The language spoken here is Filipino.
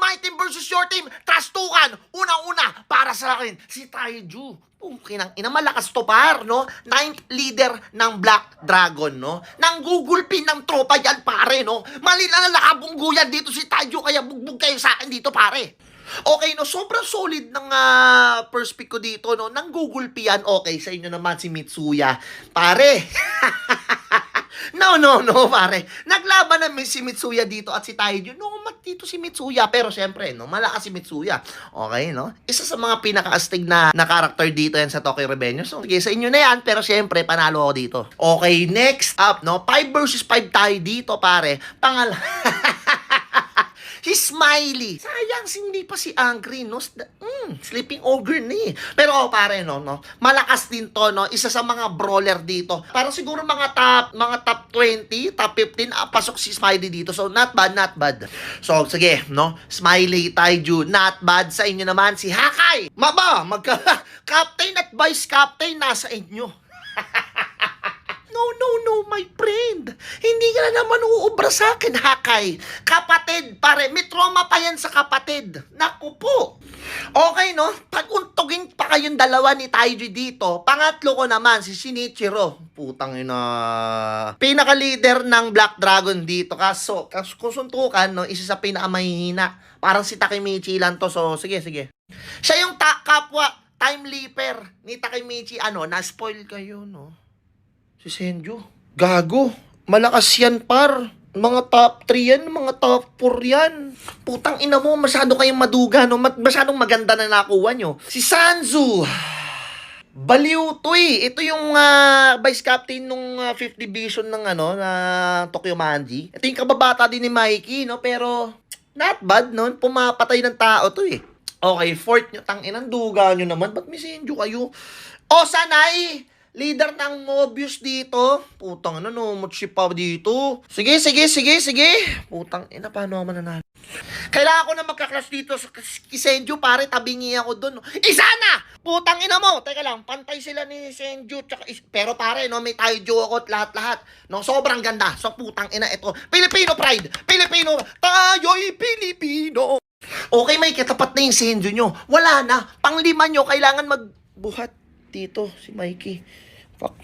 my team versus your team. Trastukan. Una-una, para sa akin, si Taiju. Kinang ina, malakas to par, no? 9th leader ng Black Dragon, no? Nang gugulpin ng tropa yan, pare, no? Mali na nakabunggo yan dito si Taiju, kaya bugbog kayo sa akin dito, pare. Okay, no? Sobrang solid ng first pick ko dito, no? Nang gugulpi yan, okay, sa inyo naman si Mitsuya. Pare, no, pare. Naglaban namin si Mitsuya dito at si Taiju. No, dito si Mitsuya. Pero syempre, no, malakas si Mitsuya. Okay, no? Isa sa mga pinaka-astig na karakter dito yan sa Tokyo Revengers. So, sige, sa inyo na yan. Pero syempre, panalo ako dito. Okay, next up, no? 5 versus 5 tayo dito, pare. Si Smiley. Sayang, hindi pa si Angry, no? Sleeping Ogre na eh. Pero pare, no? Malakas din to, no? Isa sa mga brawler dito. Parang siguro mga top 20, top 15, pasok si Smiley dito. So, not bad, not bad. So, sige, no? Smiley, Taiju, not bad. Sa inyo naman, si Hakai. Captain at vice captain, nasa inyo. No, my friend. Hindi ka na naman uubra sa akin, Hakai. Kapatid, pare. May trauma pa yan sa kapatid. Naku po. Okay, no? Pag-untugin pa kayong dalawa ni Taiju dito, pangatlo ko naman, si Shinichiro. Putang ina. Pinaka-leader ng Black Dragon dito. Kaso, kung suntukan, no, isa sa pinakamahihina. Parang si Takemichi lang to. So, sige. Siya yung kapwa time leaper ni Takemichi. Na-spoil kayo, no? Si Senju. Gago. Malakas yan, par. Mga top 3 yan, mga top 4 yan. Putang ina mo, masyado kayong maduga, no? Masyadong maganda na nakuha nyo. Si Sanzu. Baliw to eh. Ito yung vice captain nung 5th division ng na Tokyo Manji. Ito yung kababata din ni Mikey, no? Pero not bad, no? Pumapatay ng tao to eh. Okay, 4th nyo. Tanginang duga nyo naman. Ba't may Senju kayo? O, Sanay! Leader ng Mobius dito. Putang ina, no, mutsi pa dito. Sige. Putang ina, paano ako mananalo? Kailangan ko na magka-clash dito sa Senju, pare, tabingi ako dun. Isa na! Putang ina mo! Teka lang, pantay sila ni Senju. Pero pare, no, may Taiju ako at lahat-lahat. No, sobrang ganda. So, putang ina, ito. Filipino pride! Filipino! Tayo'y Pilipino! Okay, may katapat na yung Senju nyo. Wala na. Panglima nyo, kailangan magbuhat dito si Mikey. Fuck.